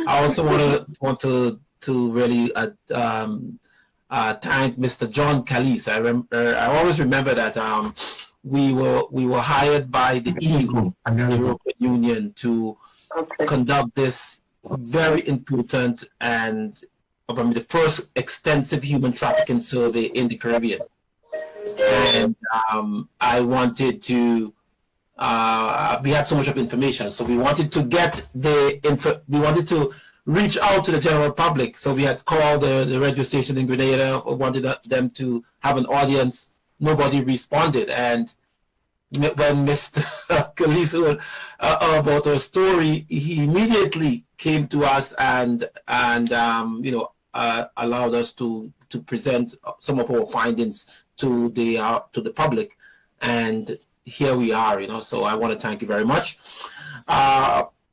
I also want to really thank Mr. John Calise. I always remember that we were hired by the EU, the European Union, to conduct this very important and the first extensive human trafficking survey in the Caribbean. And I wanted to. We had so much of information, so we wanted to get we wanted to reach out to the general public. So we had called the radio station in Grenada, wanted them to have an audience. Nobody responded, and when Mr. Calise about our story, he immediately came to us and allowed us to present some of our findings to the public, and here we are. So I want to thank you very much.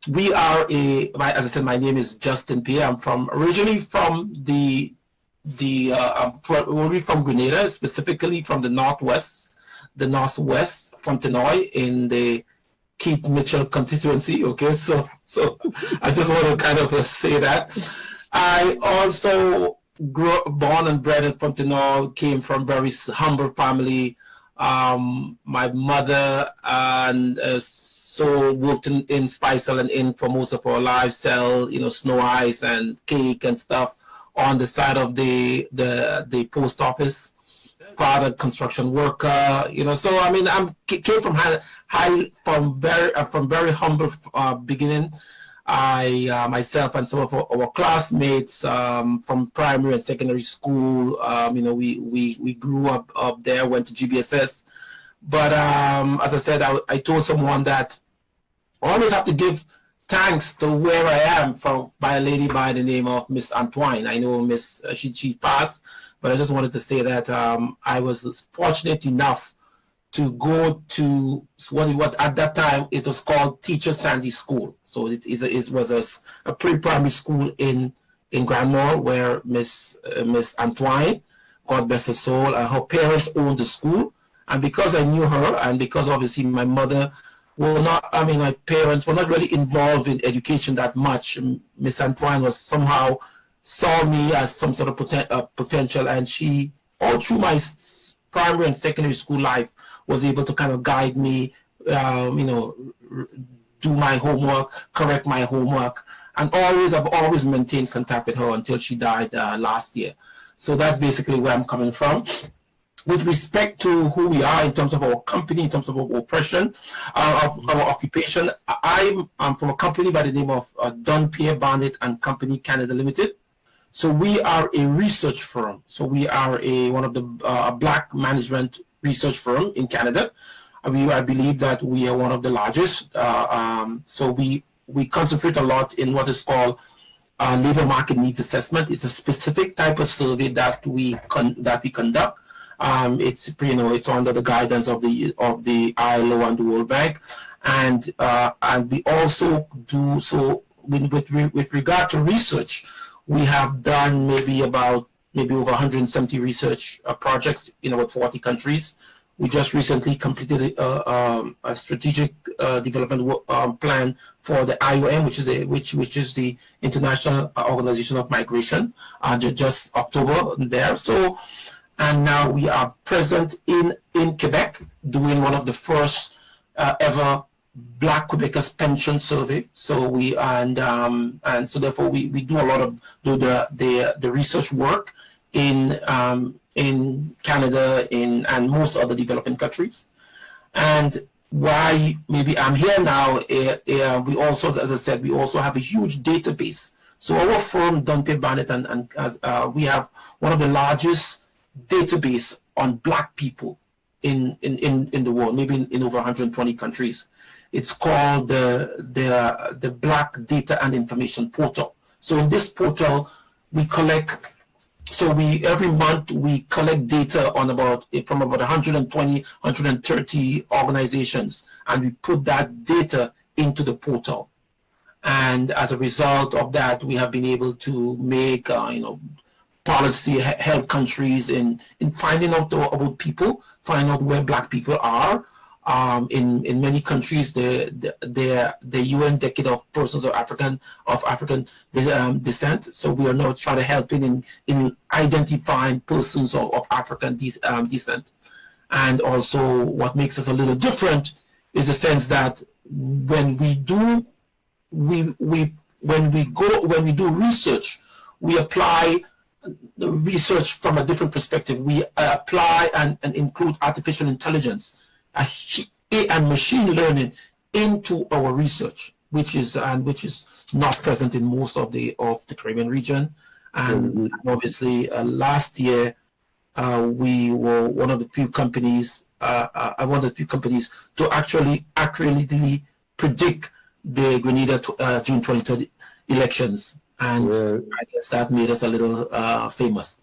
We are as I said, my name is Justine Pierre. I'm originally from from Grenada, specifically from the northwest, from Tenoy in the Keith Mitchell constituency. Okay, so I just want to kind of say that. I also born and bred in Tenoy, came from very humble family. My mother and so worked in Spice and Inn for most of our lives, sell snow ice and cake and stuff on the side of the post office. Father construction worker, So I mean, came from very humble beginning. I myself and some of our classmates from primary and secondary school, we grew up there, went to GBSS. But as I said, I told someone that I always have to give thanks to where I am by a lady by the name of Miss Antoine. I know Miss she passed, but I just wanted to say that I was fortunate enough to go to what at that time it was called Teacher Sandy School. So it was a pre-primary school in Grandmore, where Miss Antoine, God bless her soul, her parents owned the school. And because I knew her, and because obviously my mother my parents were not really involved in education that much, Miss Antoine was somehow saw me as some sort of potential, and she, all through my primary and secondary school life, was able to kind of guide me, do my homework, correct my homework, and I've always maintained contact with her until she died last year. So that's basically where I'm coming from. With respect to who we are in terms of our company, in terms of our oppression, of our occupation, I'm from a company by the name of Dunn Pierre Barrett and Company Canada Limited. So we are a research firm. So we are one of the black management research firm in Canada. I believe that we are one of the largest. So we concentrate a lot in what is called labor market needs assessment. It's a specific type of survey that we conduct. It's under the guidance of the ILO and the World Bank, and we also do so with regard to research. We have done maybe over 170 research projects in about 40 countries. We just recently completed a strategic development plan for the IOM, which is the International Organization of Migration, just October there. So. And now we are present in Quebec, doing one of the first ever Black Quebecers pension survey. So so therefore we do a lot of the research work in Canada and most other developing countries. And why maybe I'm here now? We also, as I said, we also have a huge database. So our firm, Dunn Pierre Barrett, and we have one of the largest database on Black people in the world, maybe in over 120 countries. It's called the Black Data and Information Portal. So in this portal, we collect. So every month we collect data from about 120, 130 organizations, and we put that data into the portal. And as a result of that, we have been able to make policy, help countries in finding out about people, finding out where Black people are, In many countries, the UN Decade of Persons of African descent. So we are now trying to help in identifying persons of African descent. And also, what makes us a little different is the sense that when we do research, we apply the research from a different perspective. We apply and include artificial intelligence and machine learning into our research, which is not present in most of the Caribbean region. And obviously, last year we were one of the few companies to actually accurately predict the Grenada June 2020 elections, and I guess that made us a little famous.